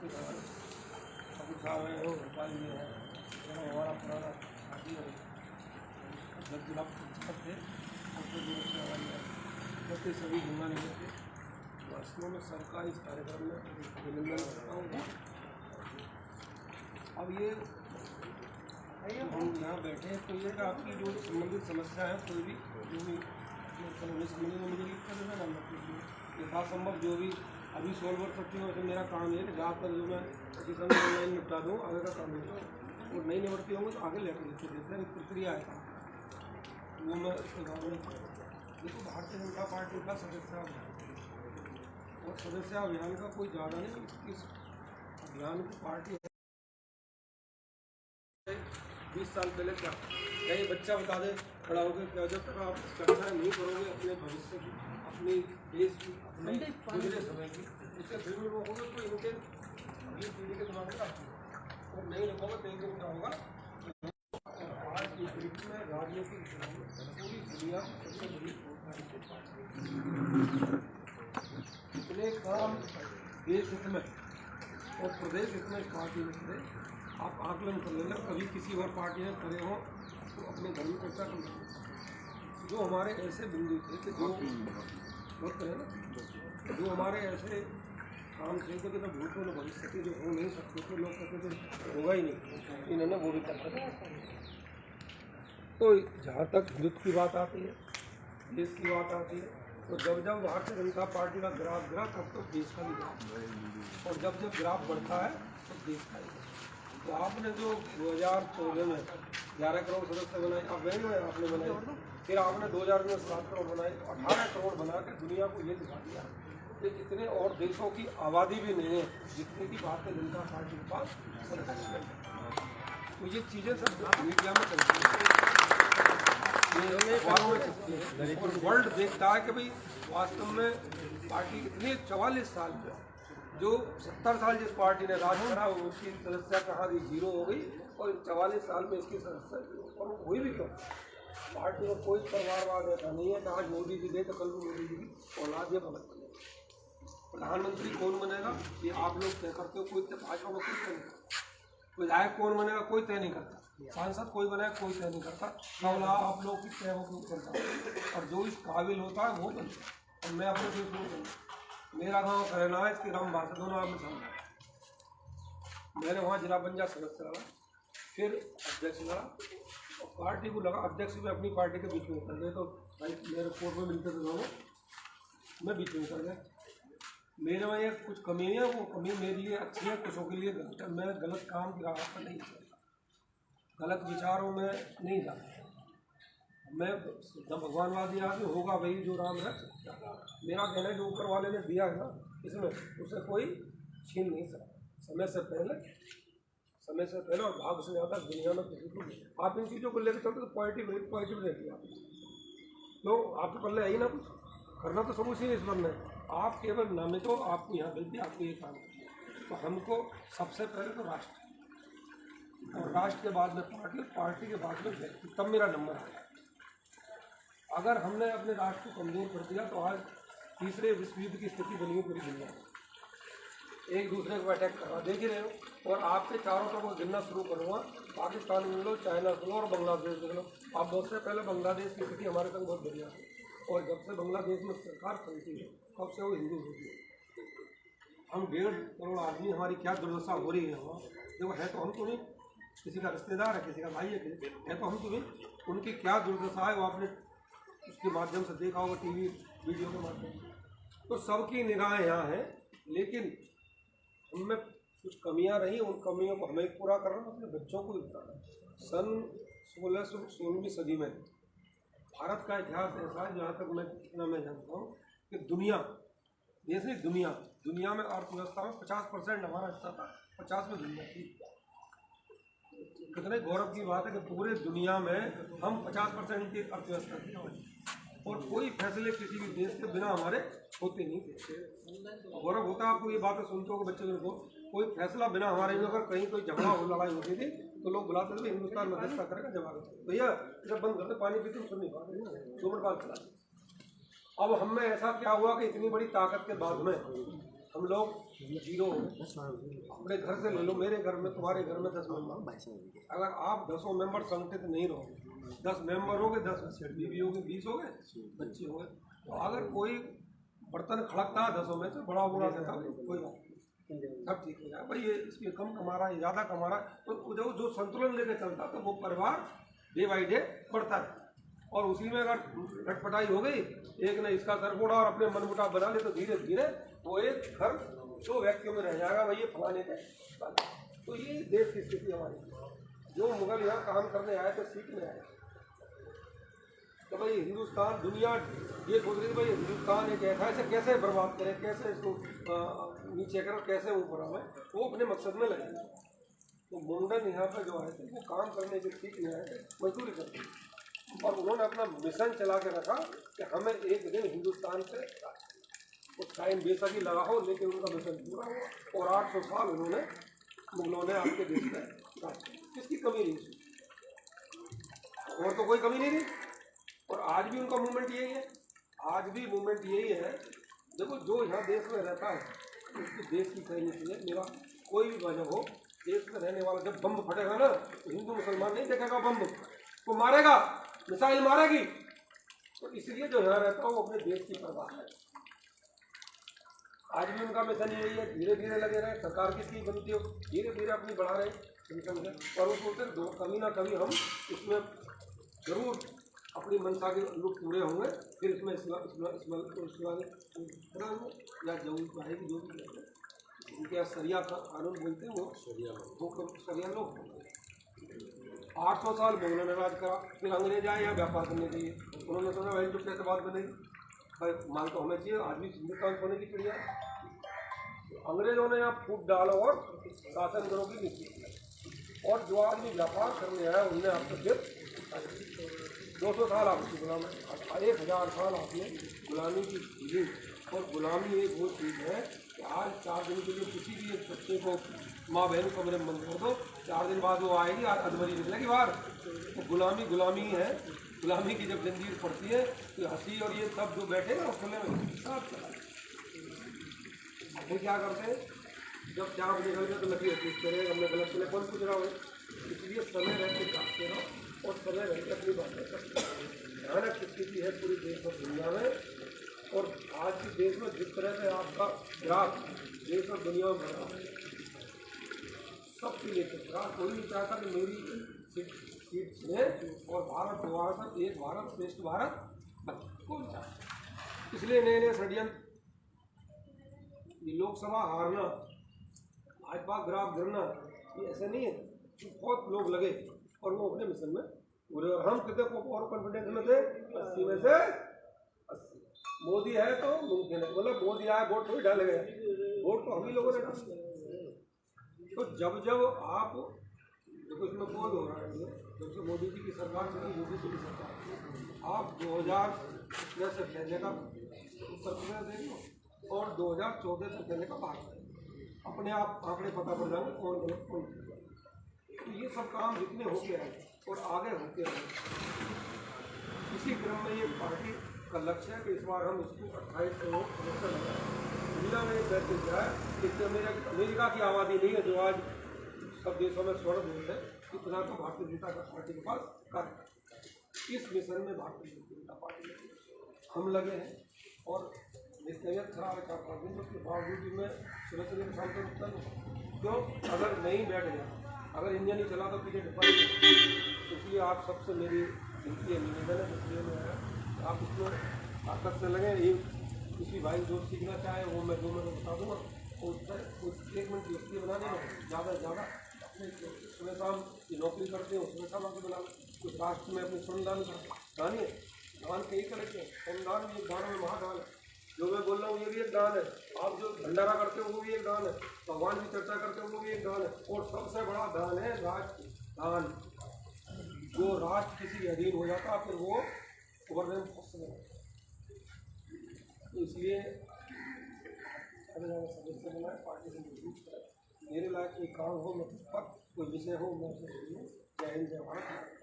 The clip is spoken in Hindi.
के हमारे ठाकुर साहब हैं, भोपाल में है, हमारा पुराना शादी है, जब जिला प्रिंसिपल थे करते सभी घूमना नहीं थे। वास्तव में सबका इस कार्यक्रम में अभिनंदन करता हूँ। अब ये हम यहाँ बैठे हैं तो ये आपकी जो संबंधित समस्या है कोई भी जो भी समझने में मुझे लिख कर देना ना यथासंभव जो भी अभी 16 वर्ष तक की वैसे मेरा काम है कि ज़्यादातर जो मैं किसी समय ऑनलाइन निपटा दूँ आगे का काम होता है और नहीं निपटती होंगे तो आगे लेकर देते देते हैं प्रक्रिया है वो मैं इसके बाद में देखो भारतीय जनता पार्टी का सदस्य अभियान और सदस्य अभियान का कोई ज़्यादा नहीं इस अभियान की पार्टी है 20 साल पहले क्या ये बच्चा बता दे खड़ा होकर क्या जब तक आप कक्षाएँ नहीं करोगे अपने भविष्य की अपनी देश की अपने गुजरे समय की इससे फिर भी होगा तो इनके अगली पीढ़ी के दिमाग में और नहीं रखोगे तो एक दिन क्या होगा आज की पीढ़ी में राजनीतिक पूरी दुनिया सबसे बड़ी इतने काम देश हित में और प्रदेश हित में पार्टी में करे आप आकलन कर लेना कभी किसी और पार्टी में खड़े हो तो अपने घर में चर्चा कर लेना जो हमारे ऐसे बिंदु थे कि जो हमारे ऐसे काम थे कि तो भूतों में भविष्य के जो हो नहीं सकते थे लोग कहते थे होगा ही नहीं इन्होंने वो भी करते थे। तो जहाँ तक हिंदुत्व की बात आती है देश की बात आती है तो जब जब भारतीय जनता पार्टी का ग्राफ गिरा तब तो देश का भी ग्राफ और जब जब ग्राफ बढ़ता है तो देश का ही। तो आपने जो 2014 में 11 करोड़ सदस्य बनाए अब वही में आपने बनाए फिर आपने 2000 में 7 करोड़ बनाए 18 करोड़ बना के दुनिया को ये दिखा दिया कि जितने और देशों की आबादी भी नहीं है जितनी की भारतीय जनता पार्टी के पास सदस्य है। तो ये चीज़ें सब मीडिया में चलती हैं और वर्ल्ड देखता है कि भाई वास्तव में पार्टी इतनी 44 साल में जो 70 साल जिस पार्टी ने राज करा उसकी सदस्यता कहाँ गई 0 हो गई और 44 साल में इसकी सदस्यता और हुई भी क्यों पार्टी में कोई परिवारवाद ऐसा नहीं है कि आज मोदी जी गए तो कल भी मोदी जी की औलाद ये बना बनेगा। प्रधानमंत्री कौन बनेगा ये आप लोग तय करते हो कोई भाजपा में कोई तय नहीं करता विधायक कौन बनेगा कोई तय नहीं करता सांसद कोई बनेगा कोई तय नहीं करता केवल आप लोग की तय होकर करता और जो इस काबिल होता है वो बनता है और मैं अपने देश में मेरा गांव करना है इसकी राम भाषा दोनों आपने समझा मैंने वहाँ जिला पंचायत सदस्य लड़ा फिर अध्यक्ष लड़ा और पार्टी को लगा अध्यक्ष भी अपनी पार्टी के बीच में उतर गए तो भाई मेरे कोर्ट में मिलते थे दोनों मैं बीच में उतर गया मेरे में ये कुछ कमी है वो कमी मेरे लिए अच्छी है कुछों के लिए गलत है मैं गलत काम की राह पर नहीं चलता गलत विचारों में नहीं जाता मैं भगवानवादी आदमी होगा वही जो राम है मेरा कहना जो ऊपर वाले ने दिया है ना इसमें उसे कोई छीन नहीं सकता समय से पहले और भाग से ज़्यादा दुनिया में किसी को आप इन चीज़ों को लेकर चलते तो पॉजिटिव देखिए आप तो आपके पल्ले आई ना कुछ करना तो सब उसी ने इस बनना है आप केवल नामे तो आपको यहाँ भेज दिया आपको ये काम तो हमको सबसे पहले तो राष्ट्र और राष्ट्र के बाद में पार्टी के बाद में व्यक्ति तब मेरा नंबर आया अगर हमने अपने राष्ट्र को कमज़ोर कर दिया तो आज तीसरे विश्व युद्ध की स्थिति बनी हुई पूरी दुनिया में एक दूसरे को अटैक करवा देख ही रहे हो और आपके चारों तरफ गिनना शुरू करूँगा पाकिस्तान मिल लो चाइना मिल लो और बांग्लादेश देख लो आप बहुत से पहले बांग्लादेश की स्थिति हमारे संग बहुत बढ़िया है और जब से बांग्लादेश में सरकार चलती है तब से वो हिंदू होती है हम 1.5 करोड़ आदमी हमारी क्या दुर्दशा हो रही है वहाँ देखो है तो हम तुम्हें किसी का रिश्तेदार है किसी का भाई है तो हम तुम्हें उनकी क्या दुर्दशा है वो आपने उसके माध्यम से देखा होगा टीवी वीडियो के माध्यम से तो सबकी निगाहें यहाँ हैं लेकिन उनमें कुछ कमियां रही उन कमियों को हमें पूरा करना अपने बच्चों को भी बताना सन 1616वीं सदी में भारत का इतिहास ऐसा है जहाँ तक मैं जानता हूँ कि दुनिया देश नहीं दुनिया में अर्थव्यवस्था में 50% हमारा हिस्सा था 50 में दुनिया थी कितने गौरव की बात है कि पूरे दुनिया में हम 50% की अर्थव्यवस्था थी और कोई फैसले किसी भी देश के बिना हमारे होते नहीं थे गौरव होता आपको ये बातें सुनते हो बच्चे को कोई फैसला बिना हमारे में अगर कहीं कोई झगड़ा हो लड़ाई होती थी तो लोग बुलाते थे हिंदुस्तान मध्यस्थता करेगा जवाब भैया जब बंद करते पानी पीते सुन नहीं पाते 2 मिनट बाद चला अब हम में ऐसा क्या हुआ कि इतनी बड़ी ताकत के बाद में हम लोग जीरो हो गए। अपने घर से ले लो, मेरे घर में, तुम्हारे घर में 10 मेंबर, अगर आप 10 मेंबर संगठित नहीं रहोगे, 10 मेंबर हो गए, 10 बीवी हो गए, 20 हो गए, बच्चे हो गए, तो अगर कोई बर्तन खड़कता है 10 में से, बड़ा बुरा था, कोई बात नहीं, सब ठीक हो जाए। भाई ये इसमें कम कमा रहा है, ज़्यादा कमा रहा है, तो जो संतुलन लेकर चलता तो वो परिवार डे बाई डे बढ़ता है। और उसी में अगर रटपटाई हो गई, एक ने इसका सर फोड़ा और अपने मनमुटाव बना ले, तो धीरे धीरे वो एक घर 2 व्यक्तियों में रह जाएगा, भाई ये फलाने का। तो ये देश की स्थिति हमारी। जो मुगल यहाँ काम करने आए थे, सीखने आए, तो भाई हिंदुस्तान, दुनिया ये सोच रही थी भाई हिंदुस्तान एक ऐसा कैसे बर्बाद करें, कैसे इसको नीचे करें, कैसे ऊपर आए, वो अपने मकसद में लगे। तो मुंडन यहाँ पर जो आए थे वो काम करने के सीखने आए थे, मजदूरी करते, और उन्होंने अपना मिशन चला के रखा कि हमें एक दिन हिंदुस्तान से कुछ टाइम बेशक ही लगा हो, लेकिन उनका मिशन पूरा हुआ। और 800 साल उन्होंने, मुगलों ने आपके देश में किसकी कमी नहीं थी, और तो कोई कमी नहीं थी। और आज भी उनका मूवमेंट यही है, आज भी मूवमेंट यही है। देखो जो यहाँ देश में रहता है उसकी देश की कहनी चाहिए। मेरा कोई भी वजह हो, देश में रहने वाला जब बम फटेगा ना, तो हिंदू मुसलमान नहीं देखेगा, बम को मारेगा, मिसाइल मारेगी। तो इसलिए जो यहाँ रहता है वो अपने देश की परवाह है। आज भी उनका मिशन यही है, धीरे धीरे लगे रहे, सरकार किसकी बनती हो, धीरे धीरे अपनी बढ़ा रहे मिशन है। और वो सोचते दो कभी ना कभी हम इसमें जरूर अपनी मंशा के लोग पूरे होंगे, फिर इसमें या जरूर आएगी, जो भी उनके यहाँ सरिया कानून बोलते हैं, वो सरिया लोग। 800 साल मुगलों ने राज करा, फिर अंग्रेज आए यहाँ व्यापार करने के लिए। उन्होंने सोचा भाई तो कैसे बात बनेगी, भाई माल तो हमें चाहिए, आज भी हिंदुस्तान सोने की चिड़िया। अंग्रेजों ने यहाँ फूट डाला और शासन करो की नीति, और जो आदमी व्यापार करने आया उनने आपको फिर 200 साल आपकी गुलाम, 1000 साल आपने गुलामी की ली। और गुलामी एक वो चीज़ है कि आज 4 दिन के लिए किसी भी एक बच्चे को, माँ बहन को कमरे में बंद कर दो, 4 दिन बाद वो आएगी, अधमरी निकलेगी बाहर। तो गुलामी गुलामी है। गुलामी की जब जंजीर पड़ती है तो हंसी और ये सब जो बैठे ना खुले में साथ चला। वो क्या करते हैं, जब 4 बजे निकल गए तो लगी हंसी करें, हमने गलत चले, कौन पूछ रहा हो। इसलिए समय रहते काटते रहो और समय रहते अपनी बातें करते। भयानक स्थिति है पूरी देश और दुनिया में। और आज के देश में जिस तरह से आपका ग्राफ देश और दुनिया में बढ़ा है, सबके लिए ग्राफ कोई नहीं चाहता कि मेरी सीट छीने और भारत दोबारा से एक भारत श्रेष्ठ भारत कौन चाहता। इसलिए नए नए षड्यंत्र, ये लोकसभा हारना, भाजपा ग्राफ गिरना, ये ऐसे नहीं है। बहुत लोग लगे और वो अपने मिशन में पूरे। और हम कितने और कॉन्फिडेंस में थे, 80 में से 80। मोदी है तो मुमकिन है, मतलब मोदी आया वोट थोड़ी डाले गए, वोट तो हम ही लोगों ने डाले। तो जब जब आप देखो, इसमें कौन हो रहा है, जब से मोदी जी की सरकार चली, योगी जी की सरकार, आप 2000 से पहले का उत्तर प्रदेश देख लो और 2014 से पहले का भारत, अपने आप आंकड़े पता पड़ जाएंगे कौन गलत कौन। तो ये सब काम जितने हो गए हैं और आगे होते हैं, इसी क्रम में ये पार्टी का लक्ष्य है कि इस बार हम इसको 28 करोड़ सदस्य लगाएं। दुनिया में एक मैसेज जाए कि अमेरिका की आबादी नहीं है जो आज सब देशों में स्वर्ण देश है, इतना तो भारतीय जनता पार्टी के पास कर। इस मिशन में भारतीय जनता पार्टी हम लगे हैं। और तबियत खराब है 4-5 दिन, उसके बावजूद भी मैं सुबह से लेकर शाम तक उठता क्यों, अगर नहीं बैठ गया, अगर इंजन नहीं चला तो पीछे डिपार्ट। इसलिए आप सबसे मेरी विनती है, निवेदन है, इसलिए मैं आप इसमें ताकत से लगे। ये किसी भाई जो सीखना चाहे वो मैं 2 मिनट बता दूँगा, और 1 मिनट व्यक्ति बनाने में ज़्यादा से ज़्यादा अपने सुबह शाम की नौकरी करते हो, सुबह शाम आपको बना कुछ राष्ट्र में अपने श्रमदान दान है, दान कई तरह के, श्रमदान भी एक दान में महादान है। जो मैं बोल रहा हूँ ये भी एक दान है, आप जो भंडारा करते हो वो भी एक दान है, भगवान की चर्चा करते हो वो भी एक दान है। और सबसे बड़ा दान है राष्ट्र दान। जो राष्ट्र किसी अधीन हो जाता फिर वो उभरने में फंस गया। तो इसलिए सदस्य बनाए, पार्टी से मजबूत करें, मेरे लायक कोई काम हो, मैं कोई विषय हो, मैं जय हिंद जय भारत।